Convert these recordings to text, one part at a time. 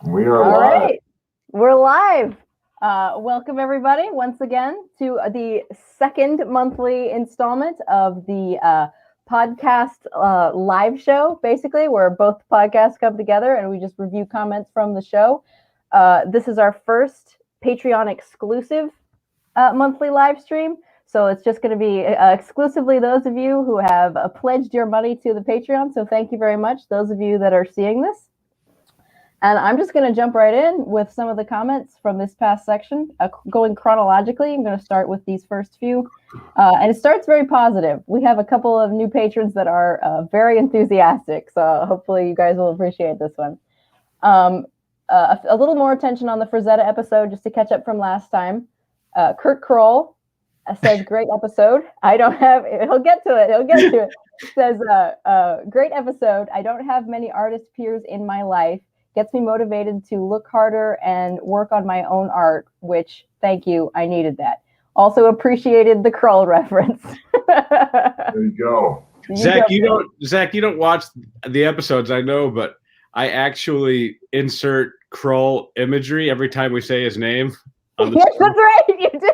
We are All live. right, we're live. Welcome everybody once again to the second monthly installment of the podcast live show, basically, where both podcasts come together and we just review comments from the show. This is our first Patreon exclusive monthly live stream. So it's just going to be exclusively those of you who have pledged your money to the Patreon. So thank you very much, those of you that are seeing this. And I'm just going to jump right in with some of the comments from this past section, going chronologically. I'm going to start with these first few. And it starts very positive. We have a couple of new patrons that are very enthusiastic. So hopefully you guys will appreciate this one. A little more attention on the Frazetta episode, just to catch up from last time. Kurt Kroll says, great episode. He'll get to it. Says, great episode. I don't have many artist peers in my life. Gets me motivated to look harder and work on my own art, which, thank you, I needed that. Also appreciated the Krull reference. There you go. Zach, you don't watch the episodes, I know, but I actually insert Krull imagery every time we say his name. Yes, that's right, you do.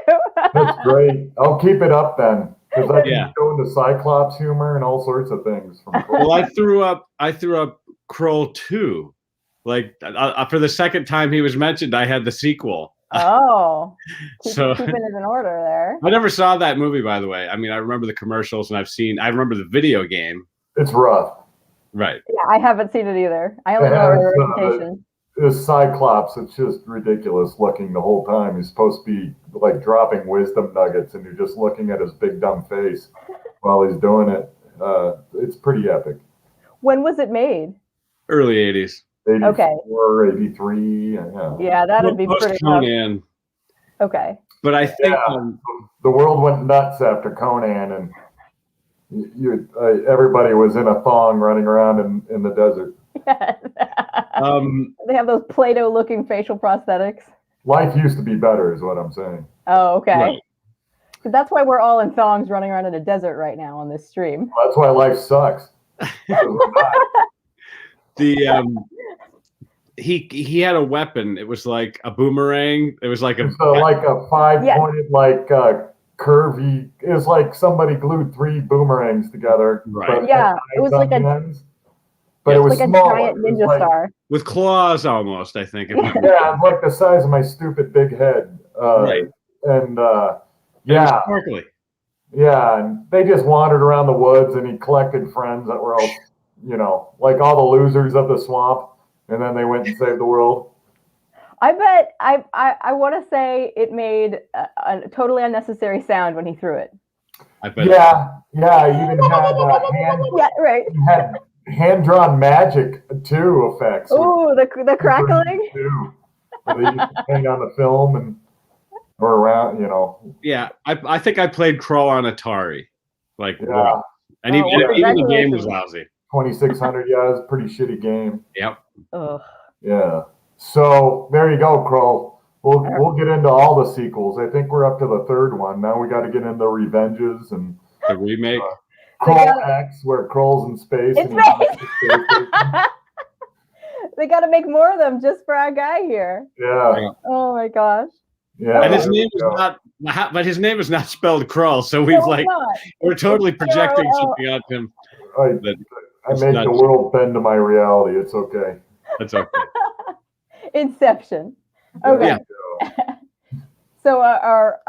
That's great. I'll keep it up then, because I can go into Cyclops humor and all sorts of things. Well, I threw up Krull 2. Like for the second time he was mentioned, I had the sequel. Oh, keeping it in order there. I never saw that movie, by the way. I mean, I remember the commercials and I remember the video game. It's rough. Right. Yeah, I haven't seen it either. I only know the reputation. This Cyclops, it's just ridiculous looking the whole time. He's supposed to be like dropping wisdom nuggets, and you're just looking at his big dumb face while he's doing it. It's pretty epic. When was it made? Early 80s. 84, 83. Yeah, that'd be pretty Conan. Okay. But I think the world went nuts after Conan, and everybody was in a thong running around in the desert. Yes. They have those Play-Doh looking facial prosthetics. Life used to be better, is what I'm saying. Oh, okay. Right. That's why we're all in thongs running around in a desert right now on this stream. That's why life sucks. He had a weapon. It was like a boomerang. It was like a 5-pointed curvy. It was like somebody glued 3 boomerangs together. Right. It was like it was like small. A giant ninja star with claws, almost. I think. Yeah, like the size of my stupid big head. Right. And sparkly. Yeah, and they just wandered around the woods, and he collected friends that were all, like all the losers of the swamp, and then they went and saved the world. I bet I want to say it made a totally unnecessary sound when he threw it. I bet. Yeah. Even had hand-drawn magic too effects. Ooh, the crackling. Too. They used to paint on the film or around, Yeah, I think I played Krull on Atari, once. And even the game was lousy. 2600, it's a pretty shitty game. Yep. Ugh. Yeah. So there you go, Krull. We'll get into all the sequels. I think we're up to the 3rd one. Now we got to get into Revenges and the remake. Krull X, where Krull's in space. They got to make more of them just for our guy here. Yeah. Oh my gosh. Yeah. And his name is not. But his name is not spelled Krull, so we're totally projecting something onto him. I made the world bend to my reality. It's okay. That's okay. Inception. Okay. Yeah. So our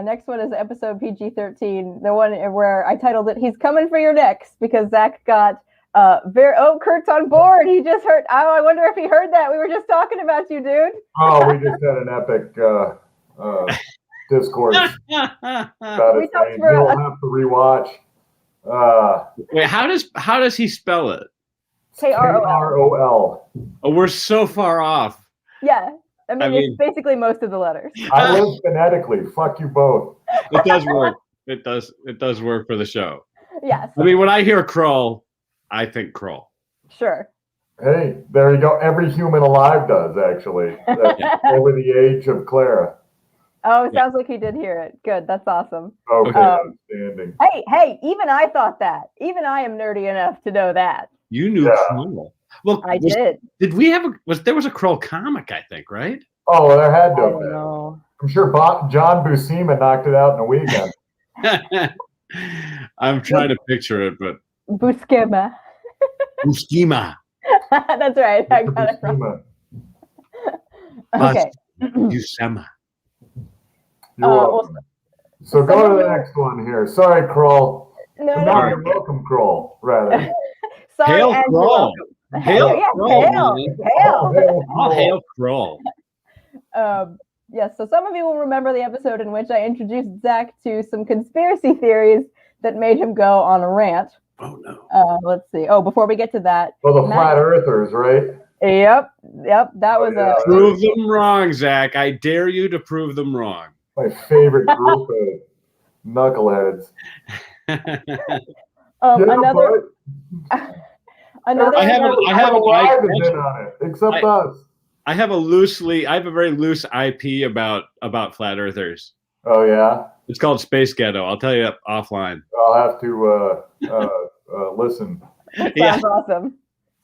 next one is episode PG-13, the one where I titled it "He's Coming for Your Necks" because Zach got Kurt's on board. He just heard. Oh, I wonder if he heard that. We were just talking about you, dude. Oh, we just had an epic discourse. You'll have to rewatch. Wait, how does he spell it? Krol. Oh, we're so far off. Yeah, I mean it's basically most of the letters. I live phonetically. Fuck you both. It does work. It does work for the show. Yes. I mean, when I hear Krull, I think Krull. Sure. Hey, there you go. Every human alive does, actually. Over the age of Clara. Oh, it sounds like he did hear it. Good. That's awesome. Okay, outstanding. Hey, even I thought that. Even I am nerdy enough to know that. You knew Krull. Well, I did. Did we have there was a Kroll comic, I think, right? Oh, there had to I have don't been. know. I'm sure John Buscema knocked it out in a weekend. I'm trying to picture it, but Buscema. Buscema. That's right. I got it wrong. Buscema. Okay. Buscema. You're welcome. So go to the next one here. Sorry, Kroll. No. You're welcome, Kroll, rather. Sorry, Hail and you're Kroll. welcome. Hail Yeah, Kroll. hail. I'll hail Kroll. Yes, so some of you will remember the episode in which I introduced Zach to some conspiracy theories that made him go on a rant. Oh, no. Let's see. Oh, before we get to that. Well, the flat earthers, right? Yep. That was a... Prove them wrong, Zach. I dare you to prove them wrong. My favorite group of knuckleheads. Another... I have a live event on it, except us. I have a very loose IP about flat earthers. Oh yeah, it's called Space Ghetto. I'll tell you offline. I'll have to listen. That sounds awesome.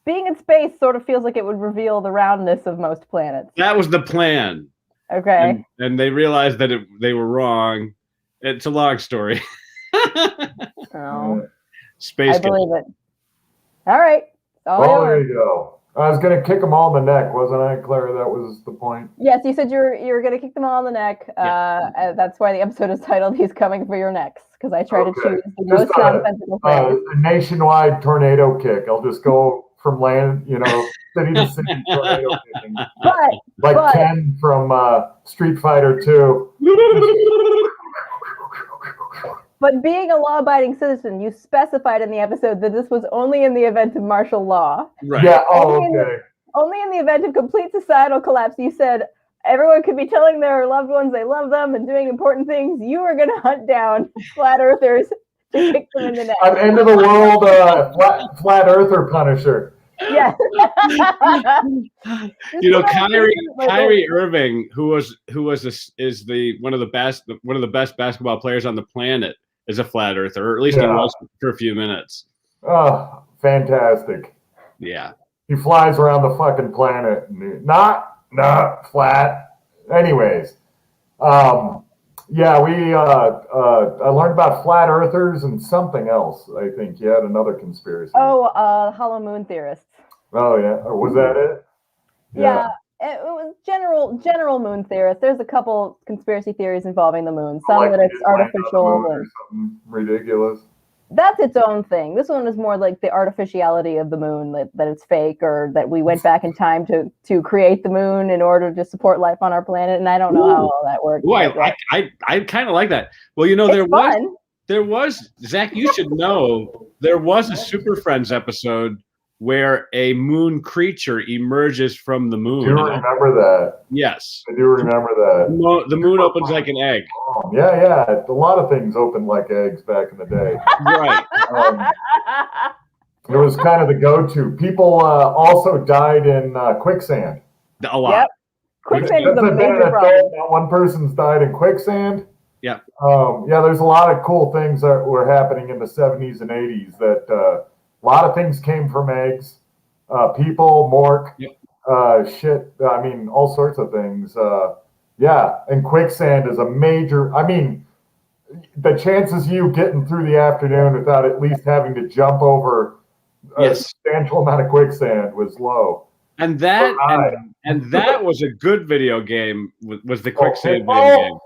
Being in space sort of feels like it would reveal the roundness of most planets. That was the plan. Okay. And they realized that they were wrong. It's a long story. Oh. Space Ghetto. I believe it. All right. There you go. I was going to kick them all in the neck, wasn't I, Clara? That was the point. Yes, you said you're going to kick them all in the neck. That's why the episode is titled "He's Coming for Your Necks," because I try to choose the most nonsensical thing. A nationwide tornado kick. I'll just go from land, city to city tornado kicking. Like Ken from Street Fighter 2. But being a law-abiding citizen, you specified in the episode that this was only in the event of martial law. Right. Yeah. Oh, okay. Only in the event of complete societal collapse. You said everyone could be telling their loved ones they love them and doing important things. You are going to hunt down flat earthers to kick them in the neck. I'm end of the world flat earther punisher. Yeah. Kyrie Irving, who is one of the best basketball players on the planet, is a flat earther, or at least he was for a few minutes. Oh, fantastic. Yeah. He flies around the fucking planet. Not flat. Anyways. I learned about flat earthers and something else. I think you had another conspiracy. Hollow moon theorists. Oh yeah, was that it? Yeah, it was general moon theorists. There's a couple conspiracy theories involving the moon. Some that it's artificial and something ridiculous. That's its own thing. This one is more like the artificiality of the moon, that it's fake, or that we went back in time to create the moon in order to support life on our planet. And I don't know how all that works. Ooh, I kind of like that. Well, there was Zach. You should know there was a Super Friends episode where a moon creature emerges from the moon. Do you remember that? Yes. I do remember that. The moon opens like an egg. Yeah. A lot of things opened like eggs back in the day. Right. It was kind of the go-to. People also died in quicksand. A lot. Yep. Quicksand is a major problem. Not one person's died in quicksand. Yeah. There's a lot of cool things that were happening in the 70s and 80s that a lot of things came from eggs, people, mork, shit. I mean, all sorts of things. And quicksand is a major. I mean, the chances of you getting through the afternoon without at least having to jump over a substantial amount of quicksand was low. And that was a good video game. Was the quicksand video game?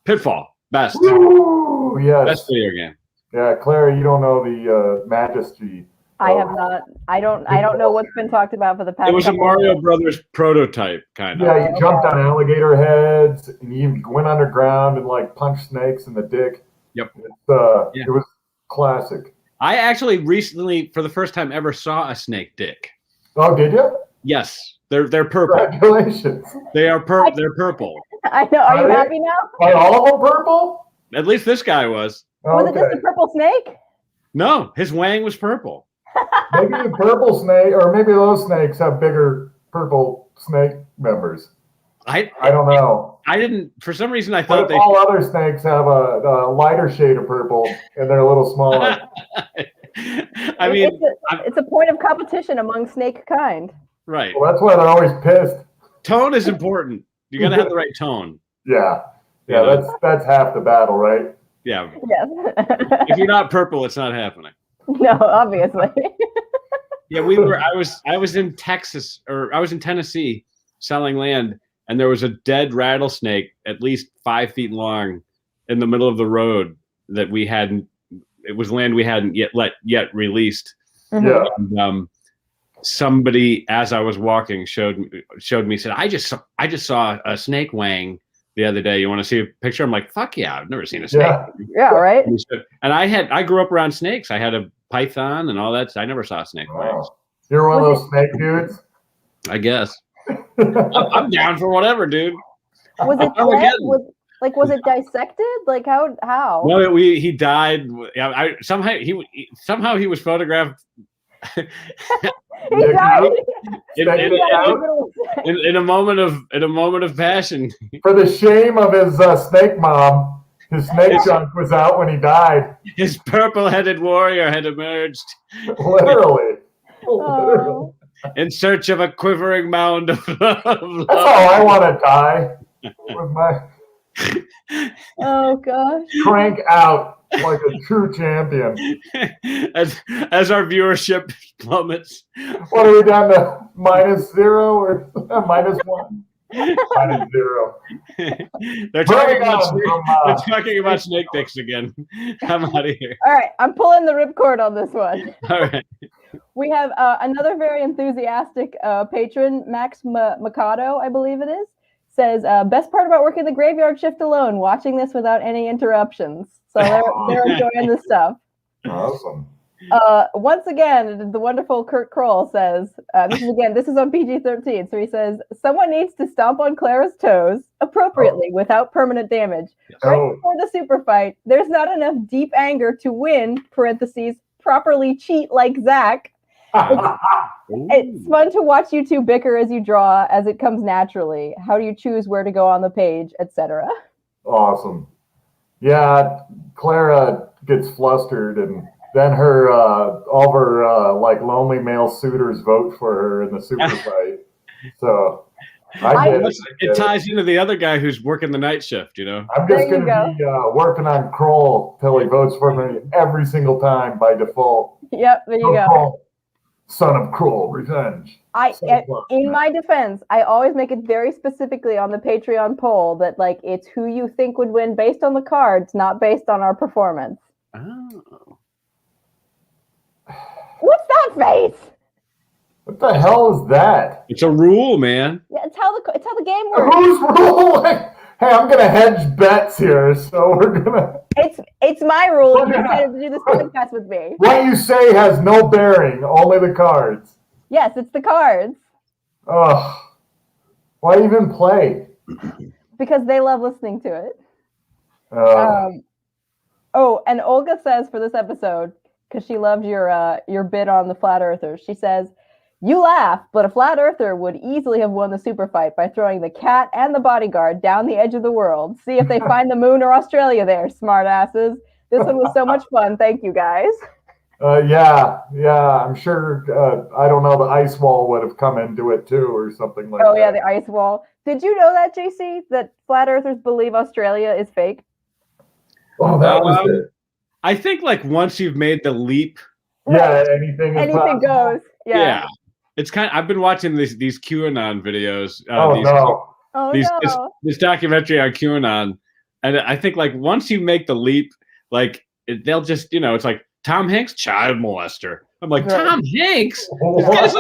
Pitfall, best. Ooh, yes. Best video game. Yeah, Clara, you don't know the majesty. I have not. I don't know what's been talked about for the past. It was a Mario Brothers prototype, kind of. Yeah, you jumped on alligator heads, and you went underground and punched snakes in the dick. Yep. It was classic. I actually recently, for the first time ever, saw a snake dick. Oh, did you? Yes, they're purple. Congratulations. They're purple. I know. Are you happy now? Are all of them purple? At least this guy was. Was it just a purple snake? No, his wang was purple. Maybe a purple snake, or maybe those snakes have bigger purple snake members. I don't know. I didn't. For some reason, I thought all other snakes have a lighter shade of purple, and they're a little smaller. I mean, it's a point of competition among snake kind. Right. Well, that's why they're always pissed. Tone is important. You got to have the right tone. Yeah. That's half the battle, right? Yeah. Yes. If you're not purple, it's not happening. No, obviously. Yeah, I was in Texas, or I was in Tennessee selling land, and there was a dead rattlesnake at least 5 feet long in the middle of the road that we hadn't. It was land we hadn't yet released. Yeah. And, somebody, as I was walking, showed me, said, I just saw a snake wang the other day. You want to see a picture? I'm like, fuck yeah, I've never seen a snake. Yeah, right. And I grew up around snakes. I had a python and all that. So I never saw a snake. Wow. You're one of those snake dudes? I guess. I'm down for whatever, dude. Was it dead? Was it dissected? Like how? No, he died. Yeah, somehow he was photographed. He died. In a moment of passion. For the shame of his snake mom, his snake junk was out when he died. His purple-headed warrior had emerged. Literally. Oh. In search of a quivering mound of love. That's how I want to die. With my gosh. Crank out like a true champion. As our viewership plummets. What are we down to? -0 or -1? -0. They're talking about snake dicks again. I'm out of here. All right, I'm pulling the ripcord on this one. All right. We have another very enthusiastic patron, Max Mikado, I believe it is, says, best part about working the graveyard shift alone, watching this without any interruptions. So they're enjoying this stuff. Awesome. Once again, the wonderful Kurt Kroll says, this is on PG-13, so he says, someone needs to stomp on Clara's toes appropriately without permanent damage. Right before the super fight, there's not enough deep anger to win, parentheses, properly cheat like Zach. It's fun to watch you two bicker as you draw, as it comes naturally. How do you choose where to go on the page, etc.? Awesome. Yeah, Clara gets flustered, and then all of her lonely male suitors vote for her in the super fight. So it ties into the other guy who's working the night shift, you know. I'm just going to be working on Kroll till he votes for me every single time by default. Yep, there you go. Kroll, son of Kroll, revenge. In my defense, I always make it very specifically on the Patreon poll that it's who you think would win based on the cards, not based on our performance. Oh. What's that face? What the hell is that? It's a rule, man. Yeah, it's how the game works. Who's ruling? Hey, I'm gonna hedge bets here, so we're gonna. It's my rule. You decided to do this podcast with me. What you say has no bearing. Only the cards. Yes, it's the cards. Ugh. Why even play? Because they love listening to it. And Olga says for this episode, because she loved your bit on the flat earthers, she says, you laugh, but a flat earther would easily have won the super fight by throwing the cat and the bodyguard down the edge of the world. See if they find the moon or Australia there, smart asses. This one was so much fun. Thank you, guys. Yeah. I'm sure, I don't know, the ice wall would have come into it too or something like that. Oh, yeah, the ice wall. Did you know that, JC, that flat earthers believe Australia is fake? Oh, that was it. I think once you've made the leap. Yeah, anything goes. Yeah. It's I've been watching these QAnon videos. This documentary on QAnon, and I think once you make the leap, they'll just it's like Tom Hanks, child molester. I'm like, Tom Hanks. This guy's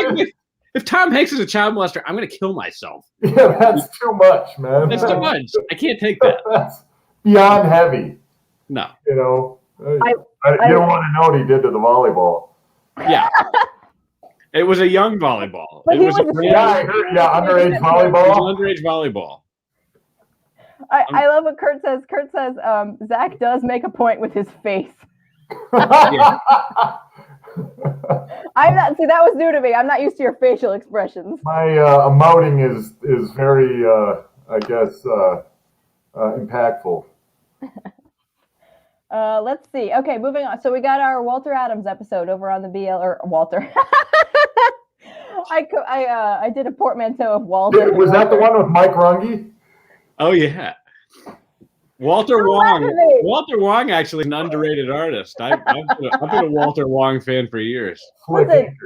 if Tom Hanks is a child molester, I'm gonna kill myself. Yeah, that's too much, man. That's too much. I can't take that. That's beyond heavy. No. You don't want to know what he did to the volleyball. Yeah. It was a young volleyball. Underage volleyball. It was underage volleyball. I love what Kurt says. Kurt says, Zach does make a point with his face. Yeah. That was new to me. I'm not used to your facial expressions. My emoting is very, I guess, impactful. Let's see. Okay, moving on. So we got our Walter Adams episode over on the BL or Walter. I did a portmanteau of Walter. Was that the one with Mike Runge? Oh yeah. Walter Wong. Walter Wong actually is an underrated artist. I've been a Walter Wong fan for years. Listen,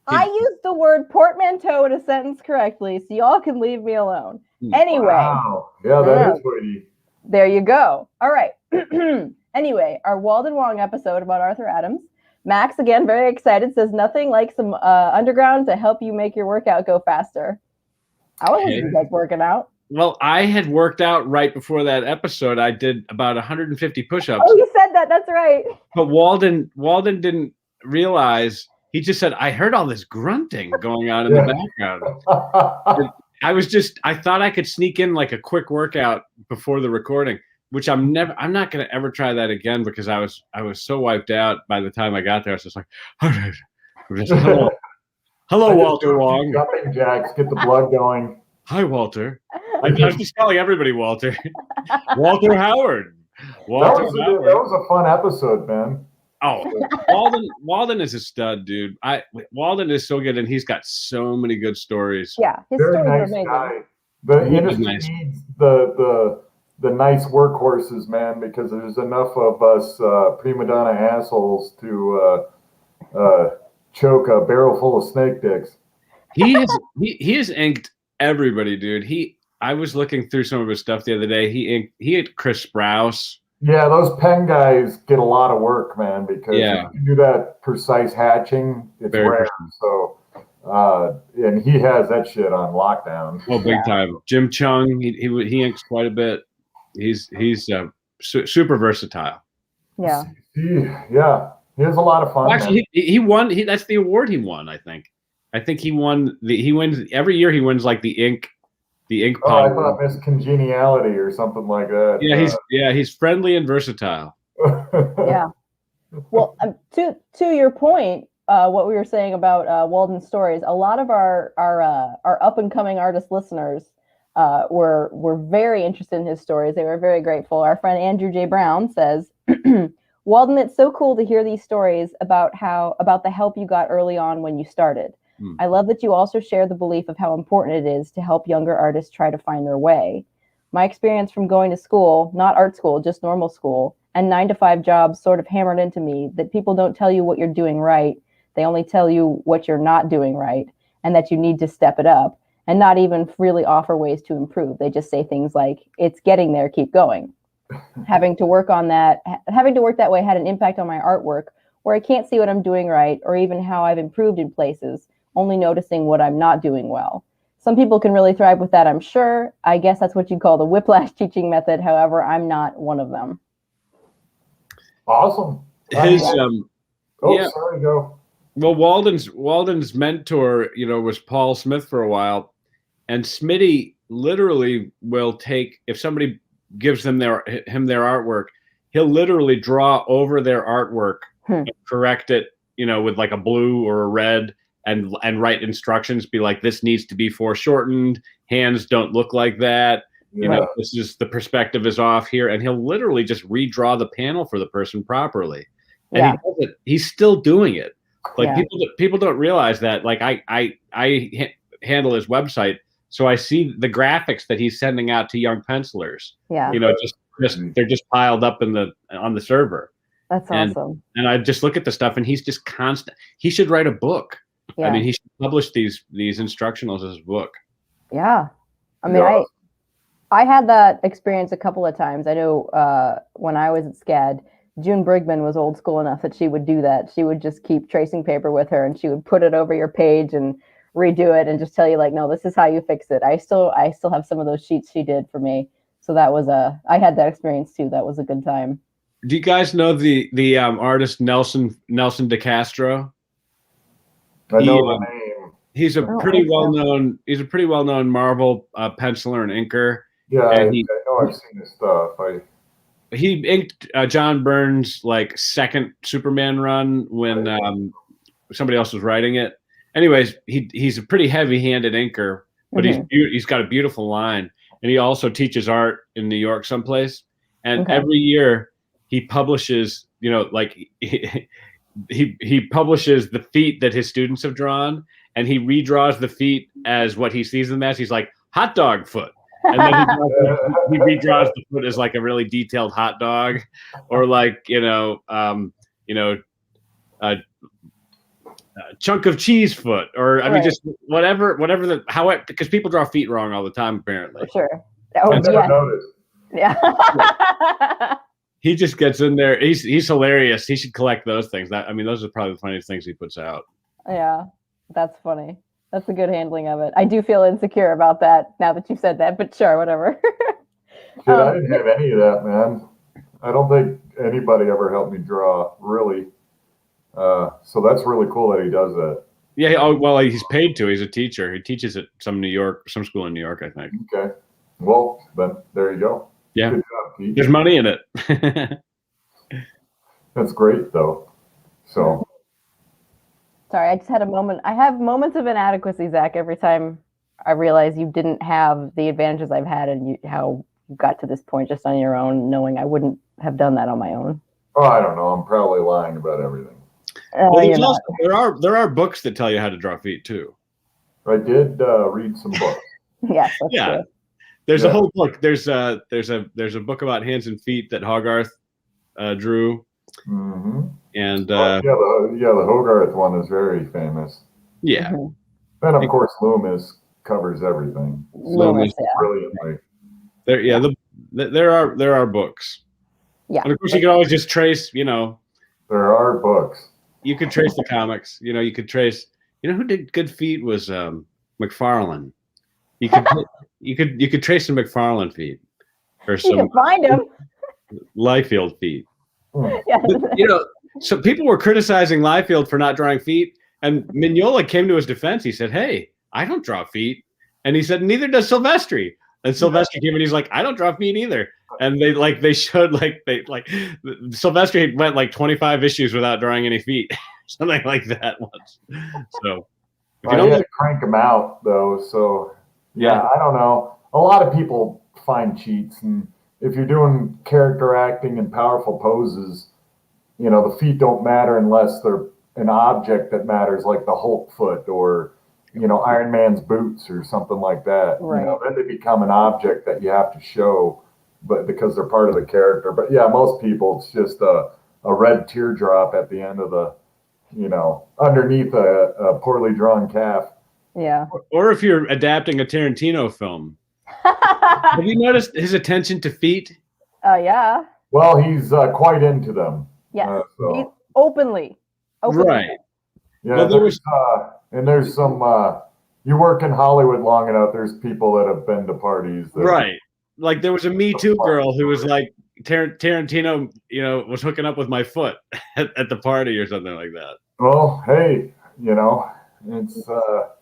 I used the word portmanteau in a sentence correctly, so y'all can leave me alone. Anyway. Wow. Yeah, that is witty. There you go. All right. Anyway, our Walden Wong episode about Arthur Adams. Max, again, very excited, says nothing like some underground to help you make your workout go faster. I wasn't you guys working out. Well, I had worked out right before that episode. I did about 150 push-ups. Oh, you said that. That's right. But Walden didn't realize. He just said, I heard all this grunting going on in the background. I thought I could sneak in like a quick workout before the recording, which I'm not going to ever try that again because I was so wiped out by the time I got there. I was just like, hello, Walter Wong. Jumping jacks, get the blood going. Hi, Walter. I was just calling everybody Walter. Walter Howard. That was a fun episode, man. Oh, Walden is a stud, dude. Walden is so good, and he's got so many good stories. Yeah, his Very stories nice are amazing. Guy. The industry needs the nice workhorses, man, because there's enough of us prima donna assholes to choke a barrel full of snake dicks. He has inked everybody, dude. I was looking through some of his stuff the other day. He had Chris Sprouse. Yeah, those pen guys get a lot of work, man, because if you do that precise hatching, it's very rare. So, and he has that shit on lockdown. Oh, big time. Jim Chung, he inks quite a bit. He's super versatile. Yeah. Yeah, he has a lot of fun. Actually, he won. That's the award he won. I think he won. He wins every year. He wins like the ink. Oh, I thought Miss Congeniality or something like that. Yeah, he's friendly and versatile. Yeah. Well, to your point, what we were saying about Walden's stories, a lot of our up and coming artist listeners were very interested in his stories. They were very grateful. Our friend Andrew J. Brown says, Walden, it's so cool to hear these stories about the help you got early on when you started. I love that you also share the belief of how important it is to help younger artists try to find their way. My experience from going to school, not art school, just normal school, and 9-to-5 jobs sort of hammered into me that people don't tell you what you're doing right. They only tell you what you're not doing right and that you need to step it up and not even really offer ways to improve. They just say things like, it's getting there, keep going. Having to work that way had an impact on my artwork where I can't see what I'm doing right or even how I've improved in places, only noticing what I'm not doing well. Some people can really thrive with that, I'm sure. I guess that's what you call the whiplash teaching method. However, I'm not one of them. Awesome. Sorry, go. Well, Walden's mentor, was Paul Smith for a while, and Smitty literally will take, if somebody gives him their artwork, he'll literally draw over their artwork and correct it, with like a blue or a red. And write instructions, be like, this needs to be foreshortened. Hands don't look like that. This is the perspective is off here. And he'll literally just redraw the panel for the person properly. And he does it. He's still doing it. Like people don't realize that. Like I handle his website, so I see the graphics that he's sending out to young pencilers. Yeah. They're just piled up on the server. That's awesome. And I just look at the stuff, and he's just constant. He should write a book. Yeah. I mean, he should publish these instructionals as a book. Yeah. I mean, I had that experience a couple of times. I know when I was at SCAD, June Brigman was old school enough that she would do that. She would just keep tracing paper with her, and she would put it over your page and redo it and just tell you, like, no, this is how you fix it. I still have some of those sheets she did for me. So that was I had that experience too. That was a good time. Do you guys know the artist Nelson DeCastro? I know the name. He's a pretty well known Marvel penciler and inker. Yeah, I know I've seen his stuff. He inked John Byrne's like second Superman run when somebody else was writing it. Anyways, he's a pretty heavy-handed inker, but he's got a beautiful line, and he also teaches art in New York someplace. And every year he publishes, like he publishes the feet that his students have drawn, and he redraws the feet as what he sees them as. He's like, hot dog foot. And then he redraws the foot as like a really detailed hot dog, or like, chunk of cheese foot, or I mean, just whatever because people draw feet wrong all the time, apparently. For sure. Oh, I never noticed. Yeah. He just gets in there. He's hilarious. He should collect those things. Those are probably the funniest things he puts out. Yeah, that's funny. That's a good handling of it. I do feel insecure about that now that you've said that, but sure, whatever. Dude, I didn't have any of that, man. I don't think anybody ever helped me draw, really. So that's really cool that he does that. Yeah, well, he's paid to. He's a teacher. He teaches at some school in New York, I think. Okay. Well, then there you go. Yeah. Good job, Pete. There's money in it. That's great, though. So. Sorry, I just had a moment. I have moments of inadequacy, Zach, every time I realize you didn't have the advantages I've had and how you got to this point just on your own, knowing I wouldn't have done that on my own. Oh, I don't know. I'm probably lying about everything. Well, there are books that tell you how to draw feet too. I did read some books. Yes. Yeah. True. There's a whole book. There's a book about hands and feet that Hogarth drew. Mm-hmm. And the Hogarth one is very famous. Yeah. Mm-hmm. And of course, Loomis covers everything. Loomis, brilliantly. There are books. Yeah. And of course, you can always just trace. There are books. You could trace the comics. You could trace. Who did good feet was McFarlane. You could trace some McFarlane feet, or some. You can find them. Liefeld feet. Yeah. But, so people were criticizing Liefeld for not drawing feet, and Mignola came to his defense. He said, "Hey, I don't draw feet," and he said, "Neither does Silvestri." And Silvestri came and he's like, "I don't draw feet either." And they showed Silvestri went like 25 issues without drawing any feet, something like that once. So if you don't crank them out though. So yeah, I don't know. A lot of people find cheats, and if you're doing character acting and powerful poses, the feet don't matter unless they're an object that matters, like the Hulk foot or Iron Man's boots or something like that. Right. Then they become an object that you have to show, but because they're part of the character. But yeah, most people, it's just a red teardrop at the end of the, underneath a poorly drawn calf. Yeah. Or if you're adapting a Tarantino film. Have you noticed his attention to feet? Yeah. Well, he's quite into them. Yes. He's openly. Right. Yeah. Well, there's some. You work in Hollywood long enough. There's people that have been to parties. Right. Like there was a Me Too girl who was like, Tarantino, was hooking up with my foot at the party or something like that. Well, hey, it's I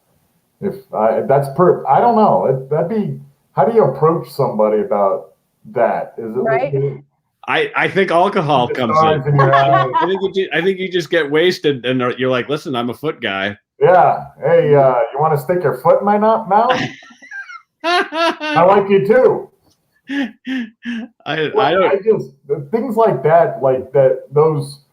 don't know. That'd be, how do you approach somebody about that? Is it right? I think alcohol comes in. I think you just get wasted and you're like, listen, I'm a foot guy. Yeah. Hey, you want to stick your foot in my mouth? I like you too. I just things like that, those,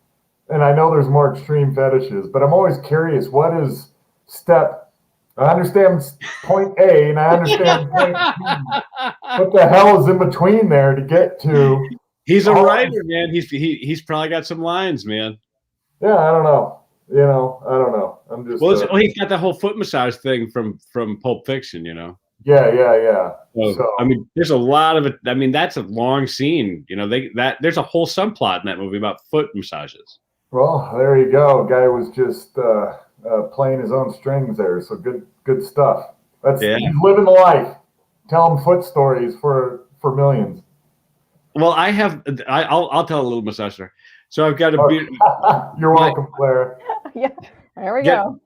and I know there's more extreme fetishes, but I'm always curious, what is step? I understand point A and I understand point B. What the hell is in between there to get to? He's a writer, man. He's probably got some lines, man. Yeah, I don't know. I don't know. I'm just. Well, he's got that whole foot massage thing from Pulp Fiction, Yeah. So, there's a lot of it. That's a long scene. There's a whole subplot in that movie about foot massages. Well, there you go. Guy was just playing his own strings there. So good stuff. He's living the life. Telling foot stories for millions. Well, I'll tell a little massage story. So I've got a beard. You're welcome, Clara. Yeah, there we go.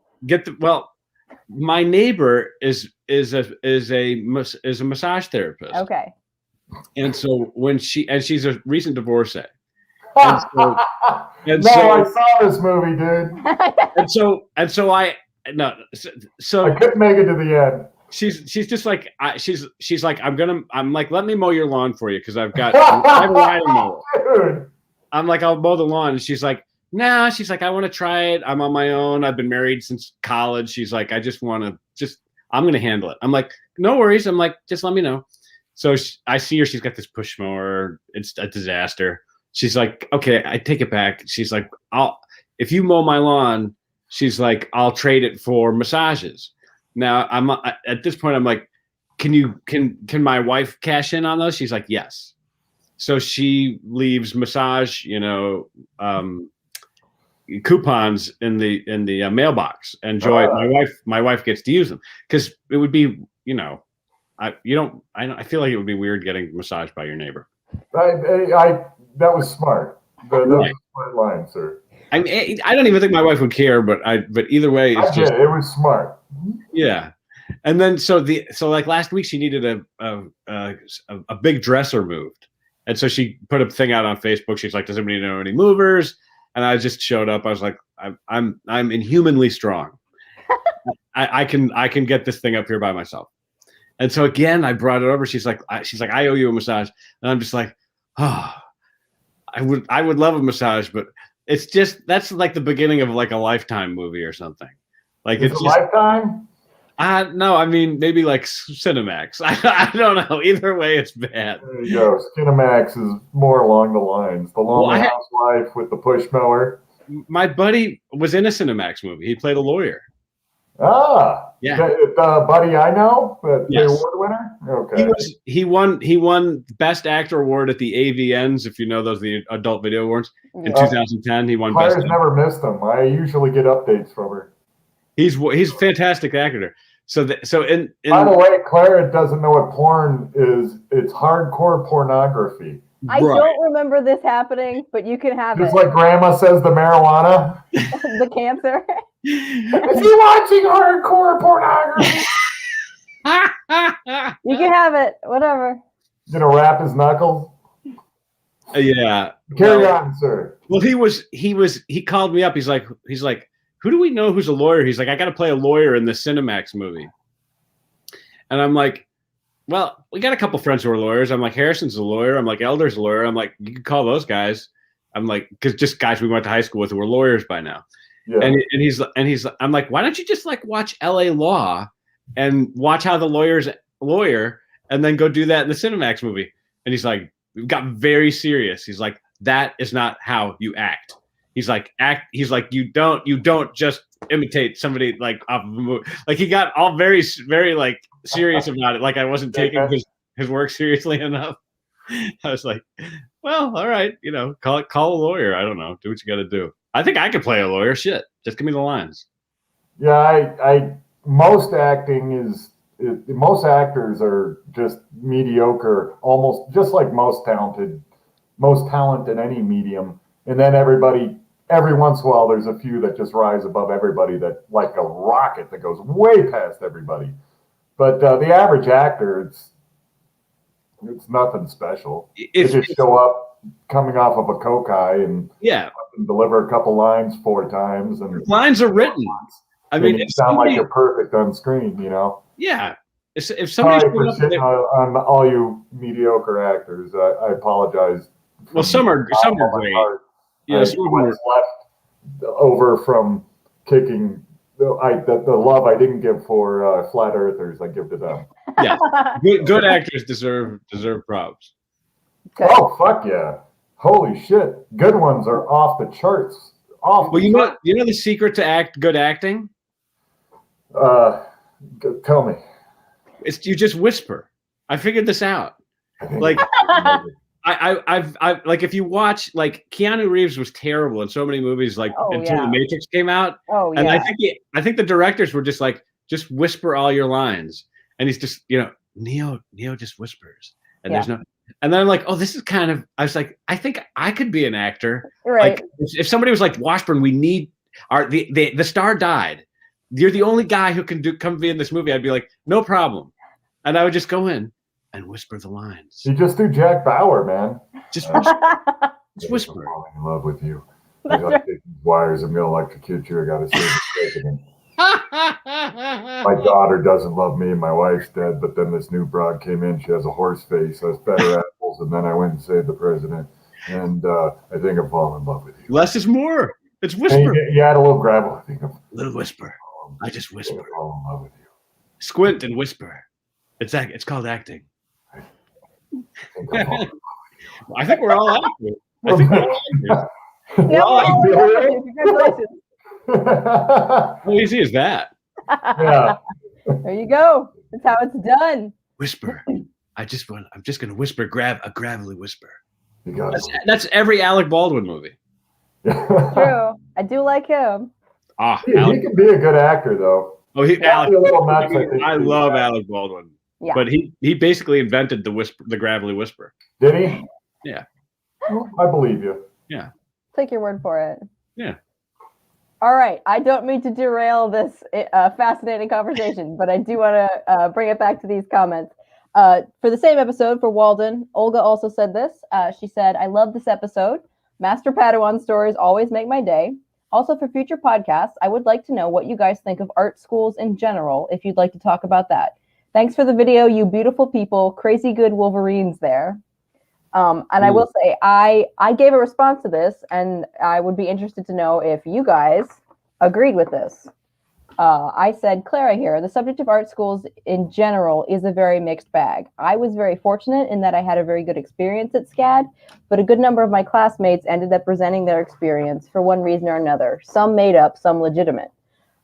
My neighbor is a massage therapist. Okay. And so she's a recent divorcee. I saw this movie, dude. So I couldn't make it to the end. She's just like she's like I'm like, let me mow your lawn for you because I have a riding mower. Dude. I'm like, I'll mow the lawn. And she's like, nah, she's like, I want to try it. I'm on my own. I've been married since college. She's like, I just want to I'm going to handle it. I'm like, no worries. I'm like, just let me know. So I see her. She's got this push mower. It's a disaster. She's like, okay, I take it back. She's like, if you mow my lawn, she's like, I'll trade it for massages. Now I'm at this point, I'm like, can my wife cash in on those? She's like, yes. So she leaves massage, coupons in the mailbox, and Joy, my wife gets to use them, because it would be, I feel like it would be weird getting massaged by your neighbor. That was smart. That was a smart line, sir. I don't even think my wife would care, but either way, it was smart. Yeah. And then so like last week she needed a big dresser moved. And so she put a thing out on Facebook. She's like, does anybody know any movers? And I just showed up. I was like, I'm inhumanly strong. I can get this thing up here by myself. And so again, I brought it over. She's like, I owe you a massage. And I'm just like, oh, I would love a massage, but it's just, that's like the beginning of like a Lifetime movie or something. Like it's just, Lifetime? No, I mean, maybe like Cinemax. I don't know. Either way, it's bad. There you go. Cinemax is more along the lines. The Lonely Housewife with the push mower. My buddy was in a Cinemax movie. He played a lawyer. Ah, yeah. The buddy I know, the yes. award winner. Okay. He won Best Actor award at the AVNs, if you know those, the Adult Video Awards in 2010. He won Claire's Best. Never missed them. I usually get updates from her. He's a fantastic actor. So in by the way, Clara doesn't know what porn is. It's hardcore pornography. I don't remember this happening, but you can have Just it. Like Grandma says, the marijuana, the cancer. Is he watching hardcore pornography? You can have it. Whatever. You know, wrap his knuckles. Yeah. Carry on, sir. Well, he called me up. He's like, who do we know who's a lawyer? He's like, I got to play a lawyer in the Cinemax movie. And I'm like, well, we got a couple friends who are lawyers. I'm like, Harrison's a lawyer. I'm like, Elder's a lawyer. I'm like, you can call those guys. I'm like, because just guys we went to high school with who were lawyers by now. Yeah. And he's I'm like, why don't you just like watch LA Law and watch how the lawyer's lawyer and then go do that in the Cinemax movie? And he's like, we got very serious. He's like, that is not how you act. He's like, you don't just imitate somebody like off of a movie. Like he got all very, very like serious about it. Like I wasn't taking his work seriously enough. I was like, well, all right, call a lawyer. I don't know. Do what you got to do. I think I could play a lawyer. Shit, just give me the lines. Yeah, most actors are just mediocre, almost just like most talent in any medium. And then every once in a while, there's a few that just rise above everybody, that like a rocket that goes way past everybody. But the average actor, it's nothing special. They just show up coming off of a coke high and deliver a couple lines 4 times. And lines are written. I mean, it sounds like you're perfect on screen, Yeah. If somebody's on all you mediocre actors, I apologize. Well, some are great. Yes, what's left over from kicking the love I didn't give for flat earthers, I give to them. Yeah, good actors deserve props. Okay. Oh fuck yeah! Holy shit, good ones are off the charts. Well, you know the secret to good acting? Tell me. It's you just whisper. I figured this out. Like. I've like, if you watch, like, Keanu Reeves was terrible in so many movies, like until The Matrix came out. Oh yeah. And I think the directors were just like, just whisper all your lines, and he's just, Neo just whispers, and there's no, and then I'm like, oh, this is kind of. I was like, I think I could be an actor. Right. Like, if somebody was like, Washburn, we need the star died. You're the only guy who can come be in this movie. I'd be like, no problem, and I would just go in and whisper the lines. You just do Jack Bauer, man. Just whisper. Just whisper. I'm falling in love with you. I got to take these wires. I'm going to electrocute you. I got to save the president. My daughter doesn't love me and my wife's dead, but then this new broad came in. She has a horse face. I was better apples, and then I went and saved the president. And I think I'm falling in love with you. Less is more. It's whisper. You add a little gravel. I think I'm little whisper. I just whisper. falling in love with you. Squint and whisper. It's called acting. I think we're all actors. I think we're all actors. Congratulations. How easy is that? Yeah. There you go. That's how it's done. Whisper. I'm just gonna whisper, grab a gravelly whisper. You got That's every Alec Baldwin movie. True. I do like him. He can be a good actor, though. Oh, I love Alec Baldwin. Yeah. But he basically invented the gravelly whisper. Did he? Yeah. Well, I believe you. Yeah. Take your word for it. Yeah. All right. I don't mean to derail this fascinating conversation, but I do want to bring it back to these comments. For the same episode for Walden, Olga also said this. She said, I love this episode. Master Padawan stories always make my day. Also, for future podcasts, I would like to know what you guys think of art schools in general, if you'd like to talk about that. Thanks for the video, you beautiful people. Crazy good Wolverines there. And I will say, I gave a response to this, and I would be interested to know if you guys agreed with this. I said, Clara here, the subject of art schools in general is a very mixed bag. I was very fortunate in that I had a very good experience at SCAD, but a good number of my classmates ended up resenting their experience for one reason or another. Some made up, some legitimate.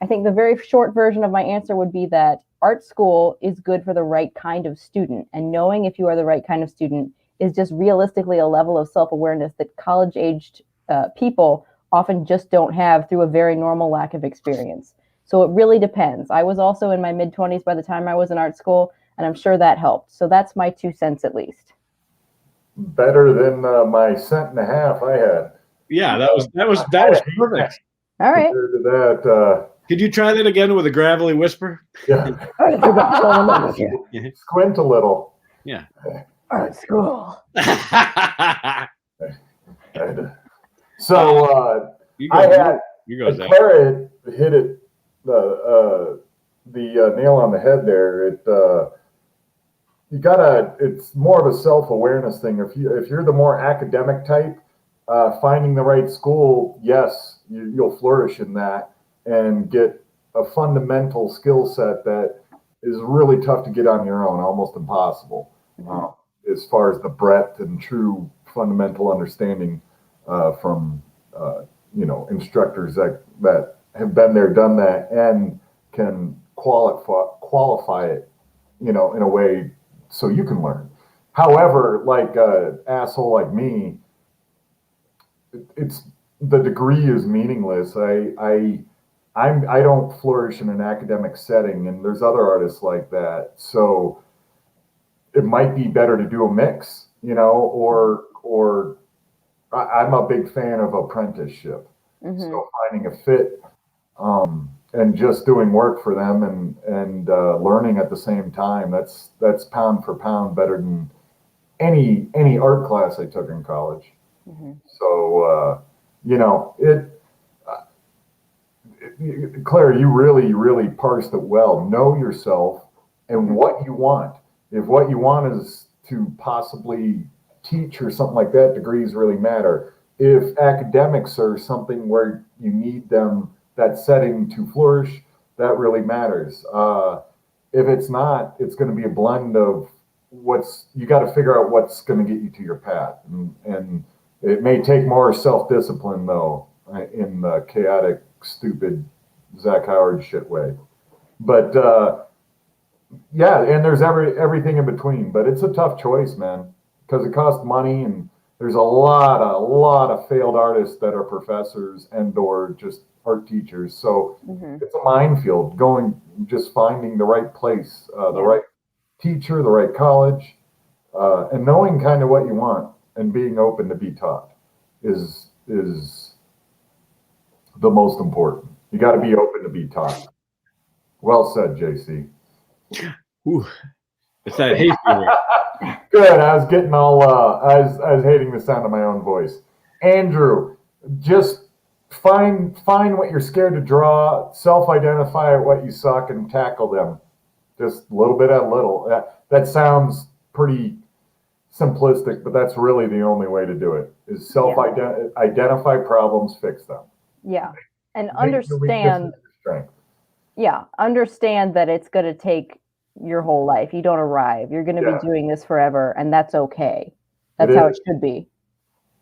I think the very short version of my answer would be that art school is good for the right kind of student, and knowing if you are the right kind of student is just realistically a level of self-awareness that college-aged people often just don't have through a very normal lack of experience. So it really depends. I was also in my mid-20s by the time I was in art school, and I'm sure that helped. So that's my 2 cents at least. Better than my cent and a half I had. Yeah, that was perfect. All right. Compared to that, could you try that again with a gravelly whisper? Yeah. Squint a little. Yeah. Art school. So Clara hit it the nail on the head there. It's more of a self-awareness thing. If you're the more academic type, finding the right school, yes, you'll flourish in that and get a fundamental skill set that is really tough to get on your own, almost impossible. As far as the breadth and true fundamental understanding from instructors that have been there, done that, and can qualify it, in a way so you can learn. However, like an asshole like me, it's the degree is meaningless. I don't flourish in an academic setting, and there's other artists like that. So it might be better to do a mix, or I'm a big fan of apprenticeship. So finding a fit and just doing work for them and learning at the same time, that's pound for pound better than any art class I took in college. So Claire, you really parsed it well. Know yourself and what you want. If what you want is to possibly teach or something like that, degrees really matter. If academics are something where you need that setting to flourish, that really matters. If it's not, it's going to be a blend of you got to figure out what's going to get you to your path. And it may take more self-discipline, though, in the chaotic, stupid Zach Howard shit way. But yeah, and there's everything in between. But it's a tough choice, man, because it costs money, and there's a lot of failed artists that are professors and/or just art teachers. So it's a minefield. Just finding the right place, the right teacher, the right college, and knowing kind of what you want and being open to be taught is the most important. You got to be open to be taught. Well said, JC. Ooh, it's that hay fever. Good. I was getting all. I was hating the sound of my own voice. Andrew, just find what you're scared to draw. Self-identify what you suck and tackle them. Just a little bit at a little. That sounds pretty simplistic, but that's really the only way to do it. Is identify problems, fix them. Yeah, and Make your weaknesses understand. your strength. Yeah, understand that it's going to take your whole life. You don't arrive. You're going to be doing this forever, and that's okay. That's how it should be.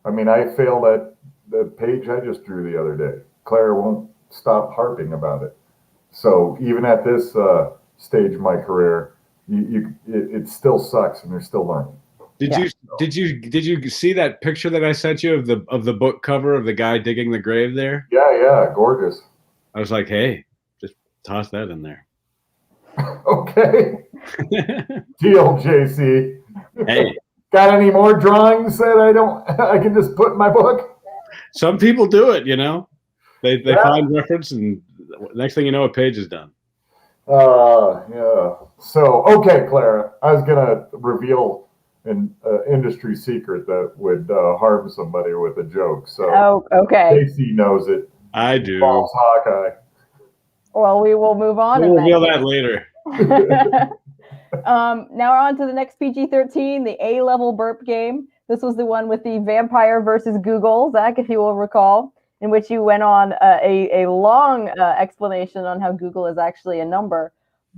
I mean, I failed at the page I just drew the other day. Clara won't stop harping about it. So even at this stage of my career, it still sucks, and they're still learning. Did you see that picture that I sent you of the book cover of the guy digging the grave there? Yeah, gorgeous. I was like, hey, just toss that in there. Okay. Deal, JC. Hey. Got any more drawings that I can just put in my book? Some people do it, They find reference, and next thing you know, a page is done. Yeah. So, okay, Clara, I was gonna reveal an industry secret that would harm somebody with a joke. So, okay. JC knows it. I do. False Hawkeye. Well, we will move on. We'll reveal that later. Now we're on to the next PG-13, the A-level burp game. This was the one with the vampire versus Google, Zach, if you will recall, in which you went on a long explanation on how Google is actually a number.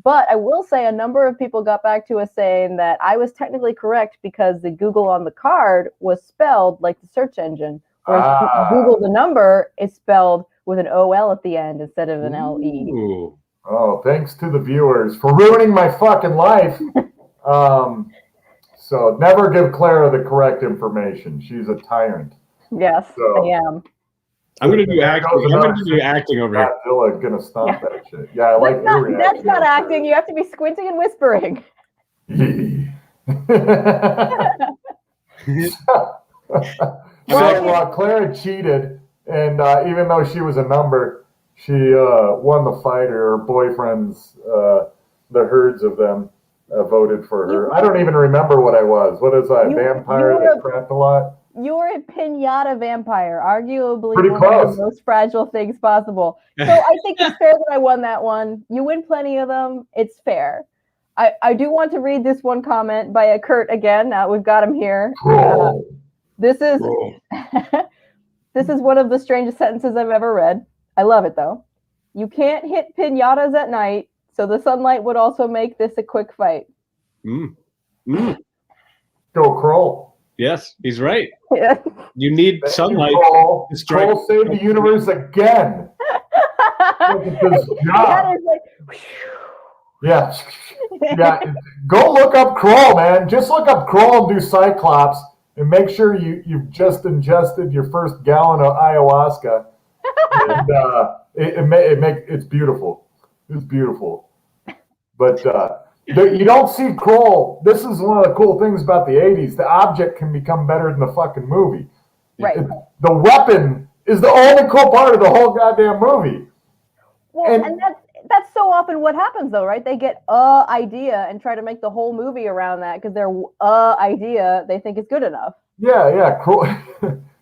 But I will say a number of people got back to us saying that I was technically correct because the Google on the card was spelled like the search engine, whereas Google the number is spelled with an OL at the end instead of an LE. Ooh. Oh, thanks to the viewers for ruining my fucking life. So never give Clara the correct information. She's a tyrant. Yes, I am. I'm going to do acting. I'm going to do acting over here. Godzilla's going to stomp that shit. Yeah, I like your reaction. That's not acting. You have to be squinting and whispering. So Clara cheated, and even though she was a number, she won the fight. Her boyfriends, the herds of them, voted for her. I don't even remember what I was. What is I? Vampire that crapped a lot? You're a pinata vampire, arguably Pretty one close. of the most fragile things possible. So I think it's fair that I won that one. You win plenty of them. It's fair. I do want to read this one comment by Kurt again. We've got him here. This is this is one of the strangest sentences I've ever read. I love it, though. You can't hit pinatas at night, so the sunlight would also make this a quick fight. Go Kroll. Yes, he's right. Yeah. You need sunlight to strike. Kroll saved the universe again. Look at this job. Yeah. Go look up Kroll, man. Just look up Kroll and do Cyclops, and make sure you've just ingested your first gallon of ayahuasca. And it's beautiful. It's beautiful. But you don't see Kroll. This is one of the cool things about the 80s. The object can become better than the fucking movie. Right. The weapon is the only cool part of the whole goddamn movie. Well, and that's so often what happens, though, right? They get a idea and try to make the whole movie around that because their idea they think is good enough. Yeah, Kroll.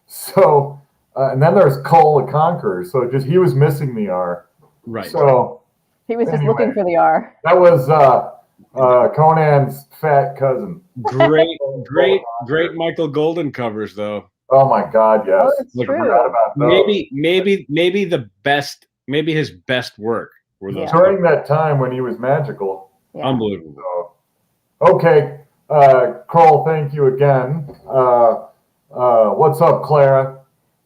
So, and then there's Kull the Conqueror. So he was missing the R. Right. So he was just looking for the R. That was Conan's fat cousin. Great Michael Golden covers, though. Oh my God, yes. Oh, it's true. About those. Maybe the best. Maybe his best work were those. During that time when he was magical. Yeah. Unbelievable. So, okay, Kroll, thank you again. What's up, Clara?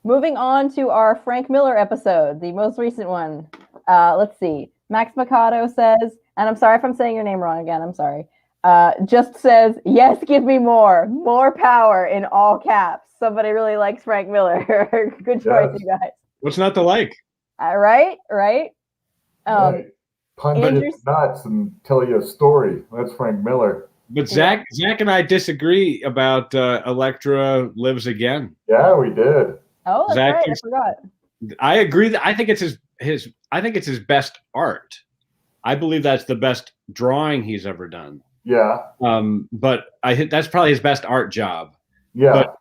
Moving on to our Frank Miller episode, the most recent one. Let's see. Max Mikado says, and I'm sorry if I'm saying your name wrong again. I'm sorry. Just says, yes, give me more power in all caps. Somebody really likes Frank Miller. Good choice, you guys. What's not to like? Right. Punch you nuts and tell you a story. That's Frank Miller. But Zach and I disagree about Elektra Lives Again. Yeah, we did. Oh, that's Zach right. I forgot. I agree that I think it's his best art. I believe that's the best drawing he's ever done. Yeah. But that's probably his best art job. Yeah. But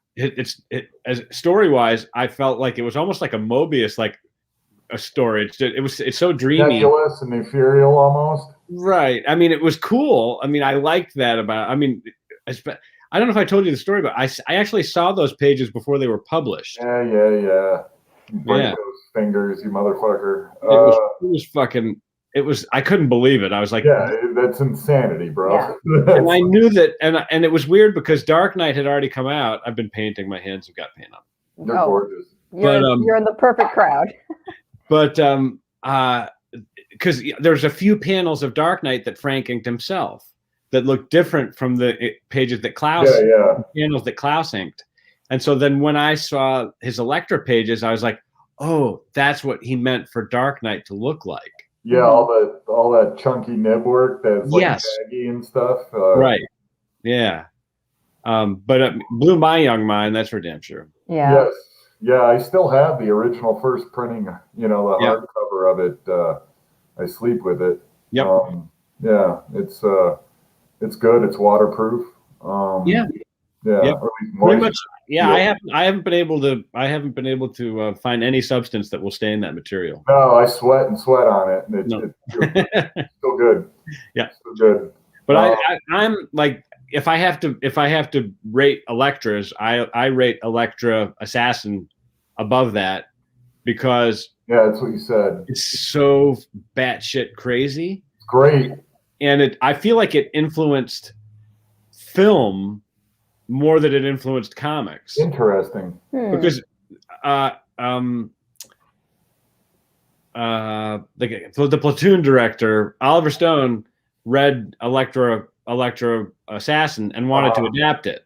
as story-wise, I felt like it was almost like a Mobius, like a story. It's so dreamy, nebulous and ethereal almost. Right. I mean, it was cool. I mean, I liked that about. I mean, I don't know if I told you the story, but I actually saw those pages before they were published. Yeah. You break those fingers, you motherfucker. It was fucking. It was. I couldn't believe it. I was like, yeah, that's insanity, bro. Yeah. And I knew that, and it was weird because Dark Knight had already come out. I've been painting. My hands have got paint on. They're gorgeous. You're in the perfect crowd. But because there's a few panels of Dark Knight that Frank inked himself that look different from the pages that Klaus panels that Klaus inked. And so then when I saw his Elektra pages, I was like, oh, that's what he meant for Dark Knight to look like. Yeah, all that chunky nib work that's like baggy and stuff. Right. Yeah. But it blew my young mind. That's for damn sure. Yeah. Yes. Yeah, I still have the original first printing, the hardcover of it. I sleep with it. Yep. Yeah, it's good. It's waterproof. Yeah. Yep. Pretty much. Yeah, I haven't been able to find any substance that will stain that material. No, I sweat on it, and it's still good. Yeah, still good. But I'm like, if I have to rate Elektras, I rate Elektra Assassin above that because that's what you said. It's so batshit crazy. It's great, and I feel like it influenced film more than it influenced comics. Interesting. Because the Platoon director Oliver Stone read Elektra Assassin and wanted to adapt it.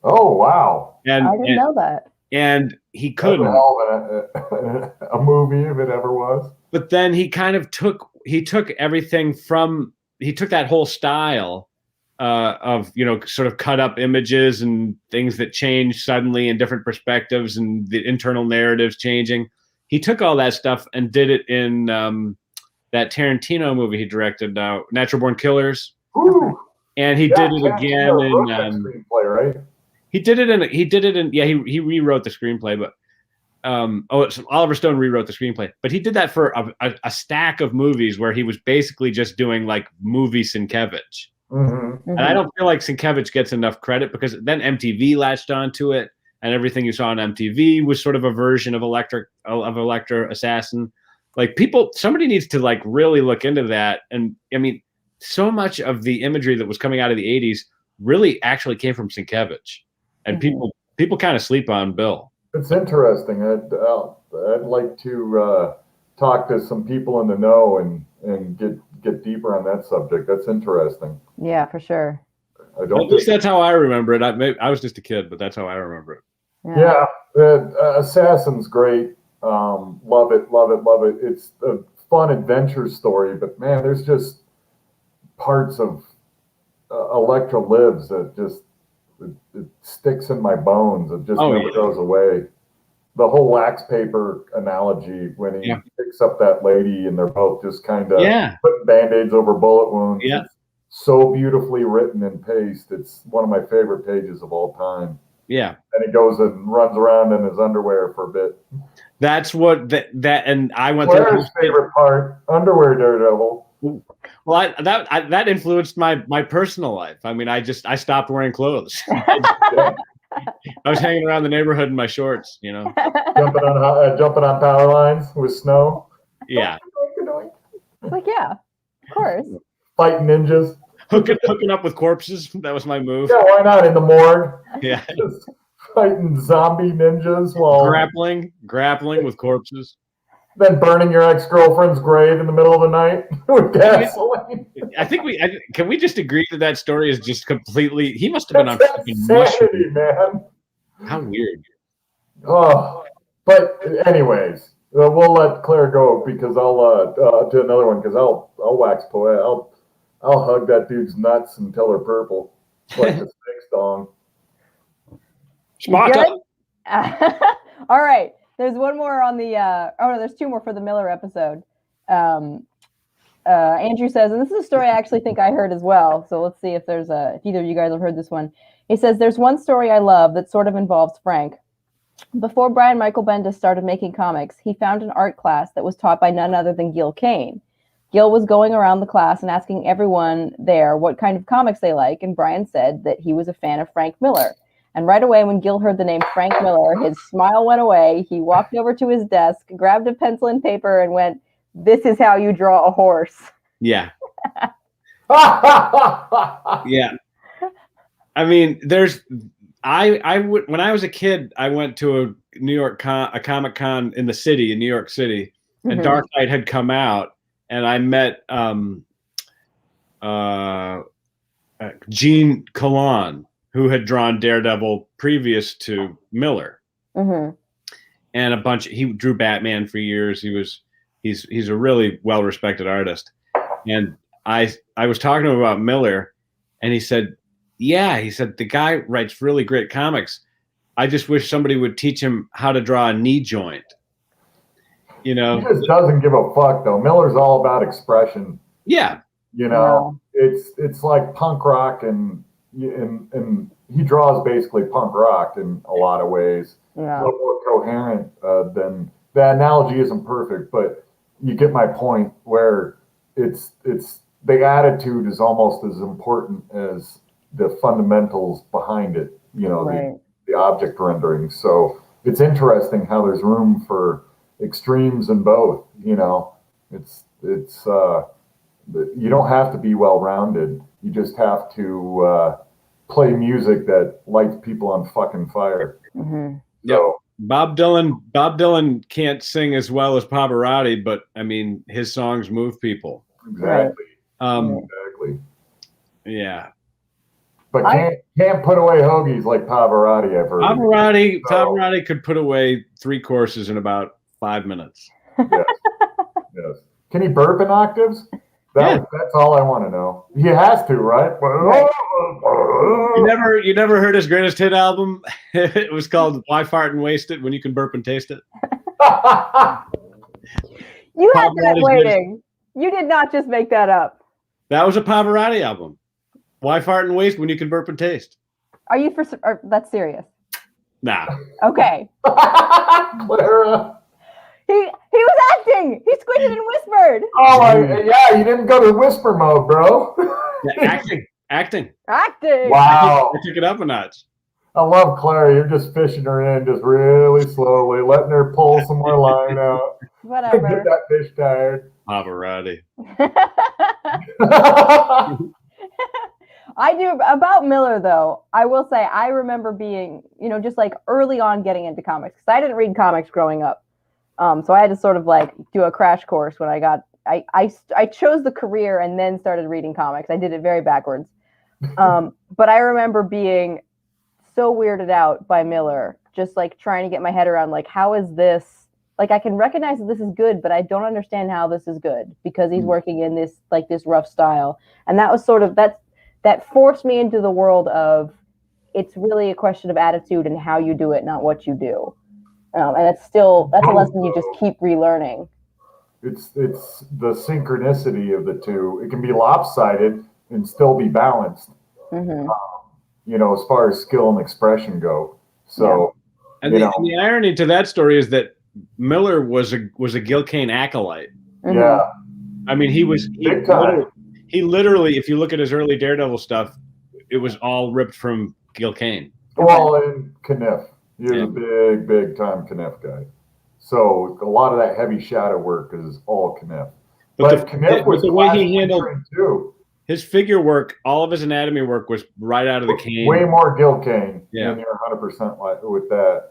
Oh wow! And I didn't know that. And he couldn't. A movie if it ever was. But then he kind of took everything from that whole style. Of sort of cut up images and things that change suddenly in different perspectives and the internal narratives changing. He took all that stuff and did it in that Tarantino movie he directed, Natural Born Killers. Ooh. And he did it again in screenplay, right? He rewrote the screenplay, but Oliver Stone rewrote the screenplay, but he did that for a stack of movies where he was basically just doing like movie Sienkiewicz. Mm-hmm. And I don't feel like Sienkiewicz gets enough credit because then MTV latched onto it, and everything you saw on MTV was sort of a version of Elektra Assassin. Like somebody needs to like really look into that. And I mean, so much of the imagery that was coming out of the 80s really actually came from Sienkiewicz, and people kind of sleep on Bill. It's interesting. I'd like to talk to some people in the know and get deeper on that subject. That's interesting. Yeah, for sure. At least that's how I remember it. I was just a kid, but that's how I remember it. Yeah, Assassin's great. Love it. It's a fun adventure story, but man, there's just parts of Elektra Lives that just it sticks in my bones. It just never goes away. The whole wax paper analogy when he picks up that lady and they're both just kind of putting band-aids over bullet wounds. Yeah. It's so beautifully written in paste. It's one of my favorite pages of all time. Yeah. And he goes and runs around in his underwear for a bit. That's what and I went through his favorite part, underwear Daredevil. Well, that influenced my personal life. I mean, I stopped wearing clothes. I was hanging around the neighborhood in my shorts, jumping on power lines with snow. Yeah. Like, yeah, of course. Fighting ninjas. Hooking up with corpses. That was my move. Yeah, why not in the morgue? Yeah. Just fighting zombie ninjas while grappling with corpses. Then burning your ex-girlfriend's grave in the middle of the night with gasoline. I think can we just agree that story is just completely. He must have been on fucking insanity, man. How weird. Oh, but anyways, we'll let Claire go because I'll do another one because I'll wax poet. I'll hug that dude's nuts until they're purple, like the snake dong. Spot on. All right. There's one more on the there's two more for the Miller episode. Andrew says, and this is a story I actually think I heard as well. So let's see if if either of you guys have heard this one. He says, there's one story I love that sort of involves Frank. Before Brian Michael Bendis started making comics, he found an art class that was taught by none other than Gil Kane. Gil was going around the class and asking everyone there what kind of comics they like, and Brian said that he was a fan of Frank Miller. And right away, when Gil heard the name Frank Miller, his smile went away. He walked over to his desk, grabbed a pencil and paper, and went, "This is how you draw a horse." Yeah. Yeah. I mean, I would, when I was a kid, I went to a Comic Con in the city, in New York City, and Dark Knight had come out, and I met Gene Colan, who had drawn Daredevil previous to Miller, and he drew Batman for years. He's a really well-respected artist, and I was talking to him about Miller, and he said, the guy writes really great comics. I just wish somebody would teach him how to draw a knee joint. You know, he just doesn't give a fuck though. Miller's all about expression. Yeah, you know, it's like punk rock, and he draws basically punk rock in a lot of ways. Yeah. A little more coherent than the analogy isn't perfect, but you get my point. Where it's the attitude is almost as important as the fundamentals behind it. You know, the object rendering. So it's interesting how there's room for extremes in both. You know, it's you don't have to be well-rounded. You just have to play music that lights people on fucking fire. So Bob Dylan can't sing as well as Pavarotti, but I mean, his songs move people. Exactly. Exactly. Yeah. But can't put away hoagies like Pavarotti, I've heard. Pavarotti could put away 3 courses in about 5 minutes. Yes. Yes. Can he burp in octaves? That's all I want to know. He has to, right? You never heard his greatest hit album? It was called "Why Fart and Waste It When You Can Burp and Taste It." You had that waiting. You did not just make that up. That was a Pavarotti album. Why fart and waste when you can burp and taste? Are you that's serious? Nah. Okay. Clara. He was acting. He squinted and whispered. Oh yeah, you didn't go to whisper mode, bro. Acting. Wow. I took it up a notch. I love Clara. You're just fishing her in, just really slowly, letting her pull some more line out. Whatever. Get that fish tired. Pavarotti. I do about Miller though. I will say I remember being, just like early on getting into comics because I didn't read comics growing up. So I had to sort of like do a crash course when I chose the career and then started reading comics. I did it very backwards. But I remember being so weirded out by Miller, just like trying to get my head around like, how is this? Like I can recognize that this is good, but I don't understand how this is good because he's working in this rough style. And that was sort of that forced me into the world of it's really a question of attitude and how you do it, not what you do. And that's a lesson you just keep relearning. It's the synchronicity of the two. It can be lopsided and still be balanced. As far as skill and expression go. So, and the irony to that story is that Miller was a Gil Kane acolyte. Yeah, I mean he literally, if you look at his early Daredevil stuff, it was all ripped from Gil Kane. Well, and Kniff. He was a big time Kniff guy. So a lot of that heavy shadow work is all Kniff. But Kniff was the way he handled too. His figure work, all of his anatomy work was right out of the Kane. Way more Gil Kane. Yeah. And you're 100% with that,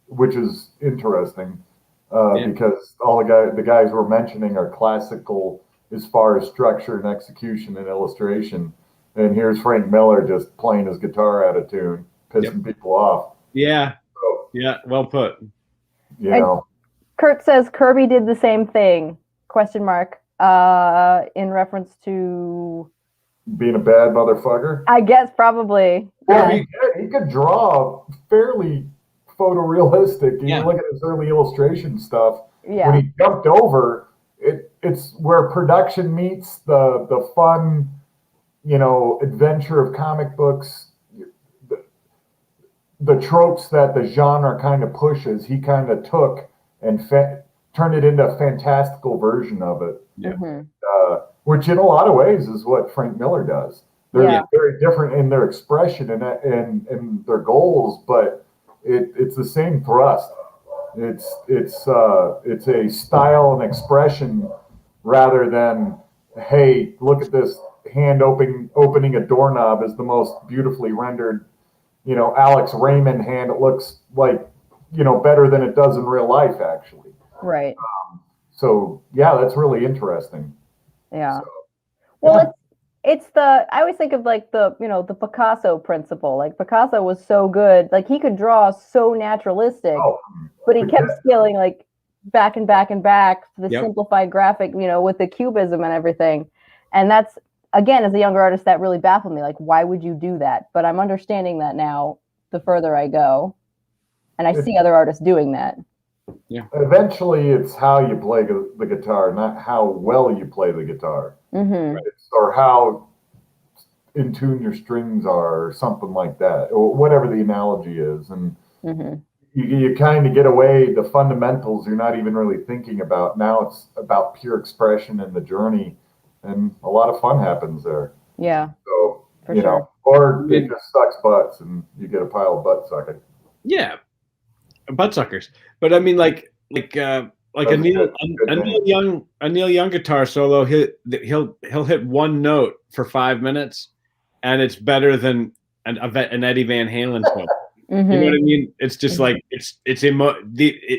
which is interesting because all the guys we're mentioning are classical as far as structure and execution and illustration. And here's Frank Miller just playing his guitar out of tune, pissing people off. Yeah. So, yeah, well put. Kurt says Kirby did the same thing, ? In reference to being a bad motherfucker. I guess probably. Yeah, he could draw fairly photorealistic. You look at his early illustration stuff. Yeah. When he jumped over, it's where production meets the fun, adventure of comic books. The tropes that the genre kind of pushes, he kind of took and turn it into a fantastical version of it. Yeah. Which in a lot of ways is what Frank Miller does. They're very different in their expression and their goals, but it's the same thrust. It's a style and expression rather than, hey, look at this hand opening a doorknob is the most beautifully rendered, Alex Raymond hand. It looks like, better than it does in real life, actually. Right. So yeah, that's really interesting. Yeah. So, well, it's I always think of like the Picasso principle. Like Picasso was so good, like he could draw so naturalistic, but he kept scaling like back and back and back for the simplified graphic, with the cubism and everything. And that's, again, as a younger artist, that really baffled me. Like, why would you do that? But I'm understanding that now the further I go, and I see other artists doing that. Yeah. Eventually, it's how you play the guitar, not how well you play the guitar, or how in tune your strings are, or something like that, or whatever the analogy is. And you kind of get away the fundamentals you're not even really thinking about. Now it's about pure expression and the journey, and a lot of fun happens there. Yeah. So, or it just sucks butts and you get a pile of butt sucking. Yeah. Butt suckers. But I mean, like a Neil Young guitar solo, he'll hit one note for 5 minutes, and it's better than an Eddie Van Halen solo. You know what I mean? It's just like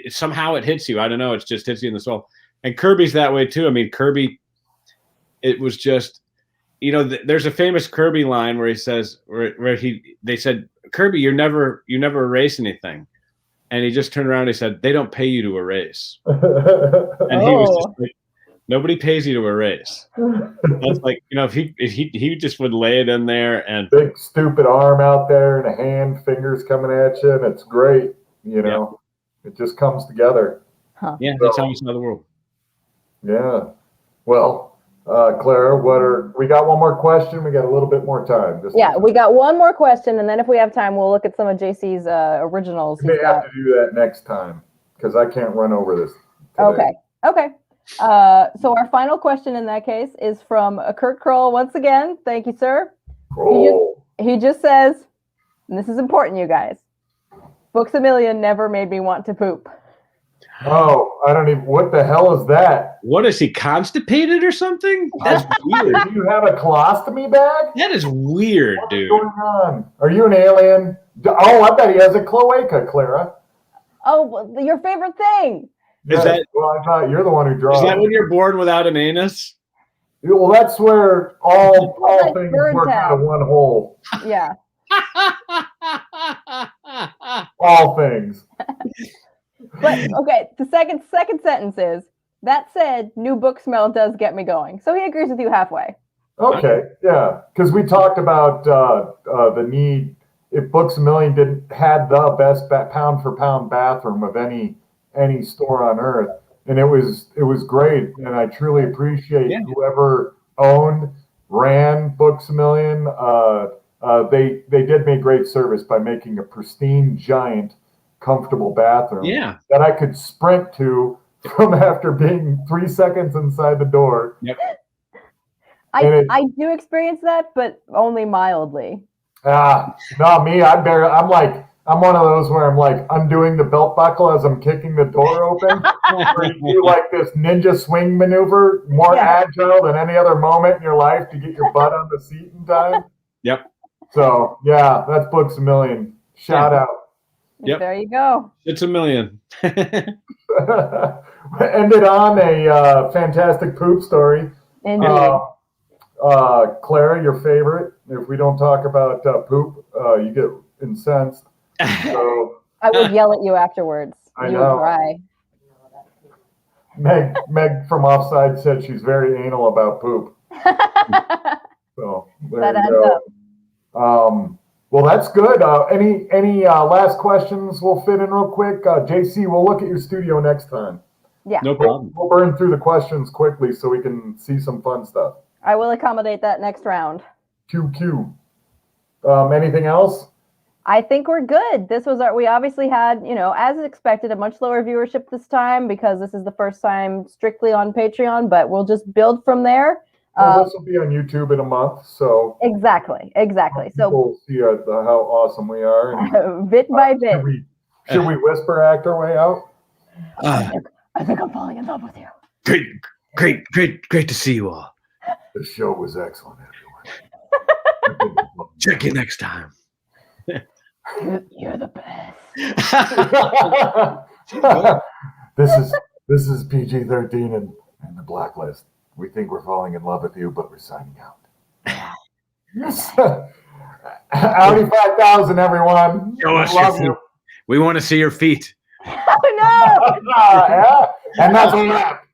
somehow it hits you. I don't know. It just hits you in the soul. And Kirby's that way too. I mean, Kirby. It was just, there's a famous Kirby line where he says, they said, Kirby, you never erase anything. And he just turned around and he said, they don't pay you to erase. And he was just like, nobody pays you to erase. That's like, if he just would lay it in there and big stupid arm out there and a hand, fingers coming at you, and it's great. It just comes together. Huh. Yeah, that's how we saw the world. Yeah. Well, Clara, we got one more question? We got a little bit more time. We got one more question, and then if we have time, we'll look at some of JC's originals. We may have to do that next time because I can't run over this today. Okay. So our final question in that case is from Kurt Kroll once again. Thank you, sir. He just says, and this is important, you guys, Books A Million never made me want to poop. Oh, I don't even. What the hell is that? What is he, constipated or something? That's weird. Do you have a colostomy bag? That is weird, dude. What's going on? Are you an alien? Oh, I bet he has a cloaca, Clara. Oh, your favorite thing. Is that? Well, I thought you're the one who draws. Is that when you're born without an anus? Well, that's where all things work out of one hole. Yeah. All things. But okay, the second sentence is, that said, new book smell does get me going. So he agrees with you halfway. Okay, yeah, because we talked about the need. If Books A Million had the best pound for pound bathroom of any store on earth, and it was great, and I truly appreciate whoever ran Books A Million. They did me great service by making a pristine, giant, comfortable bathroom that I could sprint to from after being 3 seconds inside the door. Yep. I do experience that, but only mildly. No, me, I'm one of those where I'm like undoing the belt buckle as I'm kicking the door open. Where you do like this ninja swing maneuver, more agile than any other moment in your life to get your butt on the seat in time. Yep. So yeah, that's Books A Million. Shout out. Yep. There you go. It's a million. Ended on a fantastic poop story. Indeed. Clara, your favorite. If we don't talk about poop, you get incensed. So I would yell at you afterwards. I you know. would cry. Meg from Offside said she's very anal about poop. So there that you adds go. up. Well, that's good. Any last questions we'll fit in real quick? JC, we'll look at your studio next time. Yeah. No problem. We'll burn through the questions quickly so we can see some fun stuff. I will accommodate that next round. QQ. Anything else? I think we're good. We obviously had, as expected, a much lower viewership this time because this is the first time strictly on Patreon, but we'll just build from there. Well, this will be on YouTube in a month, so exactly. So we'll see how awesome we are. Bit by bit. Should we whisper act our way out? I think I'm falling in love with you. Great to see you all. The show was excellent, everyone. Check you next time. You're the best. This is PG-13 and the blacklist. We think we're falling in love with you, but we're signing out. Yes. Audi 5000, everyone. Show us love you. We want to see your feet. Oh no! Yeah. And that's a wrap.